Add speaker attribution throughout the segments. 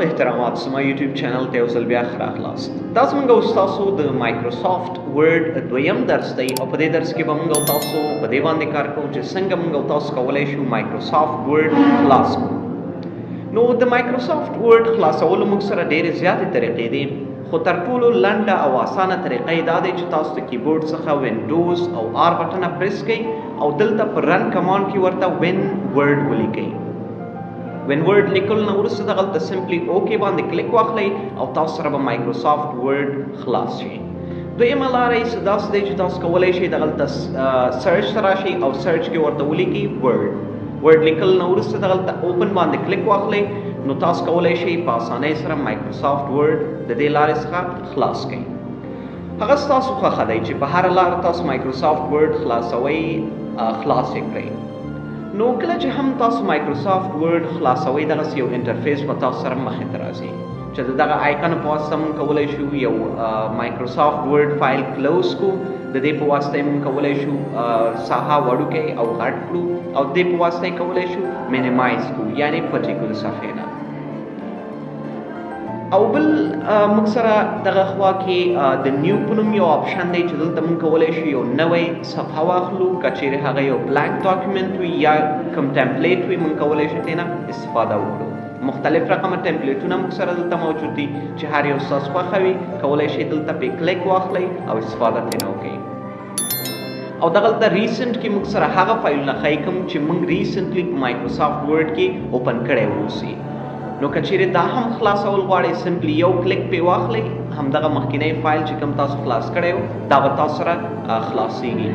Speaker 1: احترامات زما یوټیوب چینل ته یو ځل بیا ښه راغلاست. دا زموږ او ستاسو د مایکروسافټ ورډ دویم درس دی او په دې درس کې به موږ او تاسو په دې باندې کار کوو چې څنګه موږ او تاسو کولی شو مایکروسافټ ورډ خلاص کړو. نو د مایکروسافټ ورډ خلاصولو موږ سره ډېرې زیاتې طریقې دي، خو تر ټولو لنډه او اسانه طریقه یې دا دی چې تاسو د کیبورډ څخه وینډوز او آر بټنه پریس کړئ او دلته په رن کمانډ کې ورته وین ورډ ولیکئ. وین ورډ لیکل نه وروسته دغلته سمپلی اوکې باندې کلیک واخلئ او تاسو سره به مایکروسافټ ورډ خلاص شي. دویمه لاره یې څه داسې دی چې تاسو کولی شئ دغلته سرچ ته راشئ او سرچ کې ورته ولیکئ ورډ لیکل نه وروسته دغلته اوپن باندې کلیک واخلئ، نو تاسو کولی شئ په اسانۍ سره مایکروسافټ ورډ د دې لارې څخه خلاص کړئ. هغه ستاسو خوښه دی چې په هره لاره تاسو مایکروسافټ ورډ خلاصوئ خلاص یې کړئ. نو کله چې هم تاسو مایکروسافټ ورډ خلاصوئ دغسې یو انټرفیس به تاسو سره مخې ته راځي چې د دغه آیکن په واسطه موږ کولی شو یو مایکروسافټ ورډ فایل کلوز کړو، د دې په واسطه یې موږ کولی شو ساحه وړوکی او غټ کړو او د دې په واسطه یې کولی شو مینیمایز کړو، یعنې پټې کړو صفحې نه. او بل موږ سره دغه خوا کې د نیو په نوم یو آپشن دی چې دلته موږ کولی شو یو نوی صفحه واخلو، که چیرې هغه یو بلانک ډاکومنټ وي یا کوم ټمپلیټ وي موږ کولی شو ترېنه استفاده وکړو. مختلف رقمه ټمپلیټونه موږ سره دلته موجود دي چې هر یو ستاسو خوښه وي کولی شئ دلته پې کلیک واخلئ او استفاده ترېنه وکړئ. او دغلته ریسنټ کې موږ سره هغه فایلونه ښایي کوم چې موږ ریسنټلی په مایکروسافټ ورډ کې اوپن کړی واوسي. نو که چیرې دا هم خلاصول غواړئ سمپلی یو کلیک پې واخلئ، همدغه مخکینی فایل چې کوم تاسو خلاص کړی و دا به تاسو سره خلاصیږي.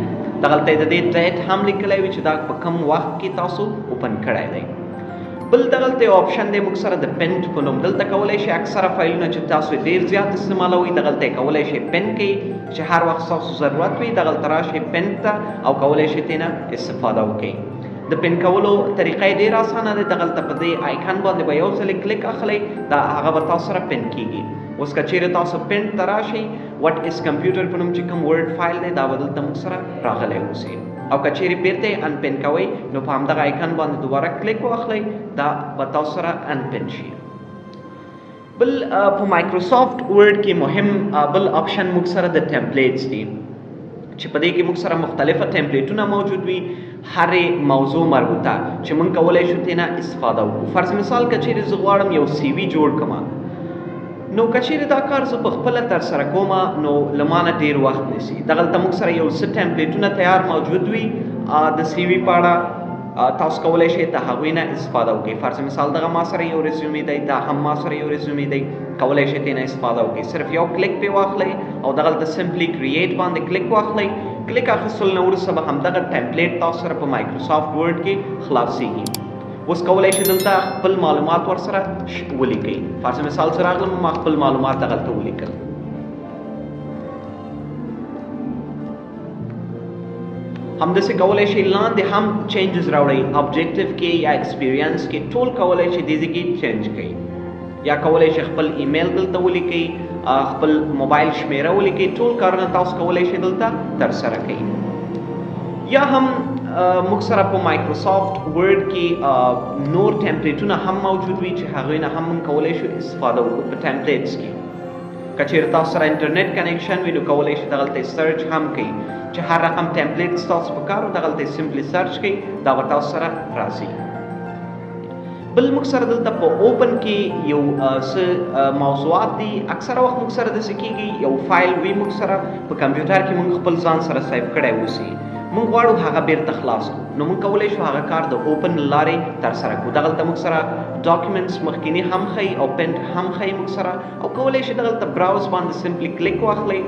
Speaker 1: دغلته یې د دې ډیټ هم لیکلی وي چې دا په کوم وخت کې تاسو اوپن کړی دی. بل دغلته یو آپشن دی موږ سره د پینټ په نوم، دلته کولی شئ اکثره فایلونه چې تاسو ډېر زیات استعمالوئ دغلته یې کولی شئ پین کړئ، چې هر وخت ستاسو ضرورت وي دغلته راشئ پینټ ته او کولی شئ ترېنه استفاده وکړئ. د پین کولو طریقه یې ډېره اسانه ده، دغلته په دې آیکن باندې به یو ځلې کلیک اخلئ دا هغه به تاسو سره پین کېږي. اوس که چیرې تاسو پینټ ته راشئ وټ از کمپیوټر په نوم چې کوم ورډ فایل دی دا به دلته موږ سره راغلی اوسي، او که چیرې بیرته یې انپین کوئ نو په همدغه آیکن باندې دوباره کلیک واخلئ دا به تاسو سره انپین شي. بل په مایکروسافټ ورډ کې مهم بل آپشن موږ سره د ټمپلیټس دي چې په دې کې موږ سره مختلفه ټمپلیټونه موجود وي، هرې موضوع مربوطه چې موږ کولی شو ترېنه استفاده وکړو. فرض مثال که چیرې زه غواړم یو سی وي جوړ کړم، نو که چیرې دا کار زه په خپله ترسره کومه نو له ما نه ډېر وخت نیسي. دغلته موږ سره یو څه ټمپلیټونه تیار موجود وي د سی وي په اړه، تاسو کولی شئ د هغوی نه استفاده وکړئ. فرض مثال دغه ما سره یو ریزیومې دی، دا هم ما سره یو ریزیومې دی، کولی شئ ترېنه استفاده وکړئ. صرف یو کلیک پې واخلئ او دغلته سمپلی کریټ باندې کلیک واخلئ. کلیک اخیستل نه وروسته به همدغه ټمپلیټ تاسو سره په مایکروسافټ ورډ کې خلاصیږي. اوس کولی شئ دلته خپل معلومات ورسره ولیکئ. فرض مثال زه راغلم ما خپل معلومات دغلته ولیکل. همداسې کولی شئ لاندې هم چینجز راوړئ، ابجیکټیو کې یا ایکسپیرینس کې ټول کولی شئ دې ځای کې چینج کړئ. یا کولی شئ خپل ایمیل دلته ولیکئ، خپل موبایل شمیره ولیکئ، ټول کارونه تاسو کولی شئ دلته ترسره کړئ. یا هم موږ سره په مایکروسافټ ورډ کې نور ټمپلیټونه هم موجود وي چې هغوی نه هم موږ کولی شو استفاده وکړو په ټمپلیټس کې. که چیرې تاسو سره انټرنیټ کنیکشن وي نو کولی شئ دغلته سرچ هم کوئ چې هر رقم ټمپلیټ ستاسو په کار و دغلته سمپلی سرچ کوئ دا به تاسو سره راځي. بل موږ سره دلته په اوپن کې یو څه موضوعات دي، اکثره وخت موږ سره داسې کېږي یو فایل وي موږ سره په کمپیوټر کې موږ خپل ځان سره سیف کړی اوسي، موږ غواړو هغه بیرته خلاص کړو، نو موږ کولی شو هغه کار د اوپن لارې ترسره کړو. دغلته موږ سره ډاکومنټس مخکیني هم ښیي او پینټ هم ښیي موږ سره، او کولی شئ دغلته براوز باندې سمپلی کلیک واخلئ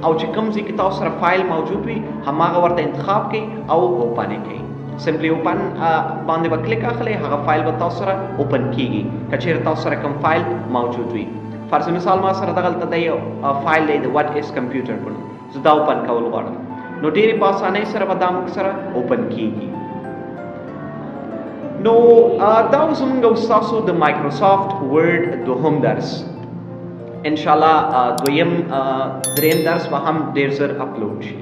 Speaker 1: او چې کوم ځای کې تاسو سره فایل موجود وي هماغه ورته انتخاب کړئ او اوپن یې کړئ. سمپلی اوپن باندې به کلیک اخلئ، هغه فایل به تاسو سره اوپن کېږي که چیرې تاسو سره کوم فایل موجود وي. فرض مثال ما سره دغلته د یو فایل دی د وټ از کمپیوټر په نوم، زه دا اوپن کول غواړم نو ډېرې په اسانۍ سره به دا موږ سره اوپن کېږي. نو دا و زموږ او ستاسو د مایکروسافټ ورډ دوهم درس. انشاءالله دریم درس به هم ډېر ژر اپلوډ شي.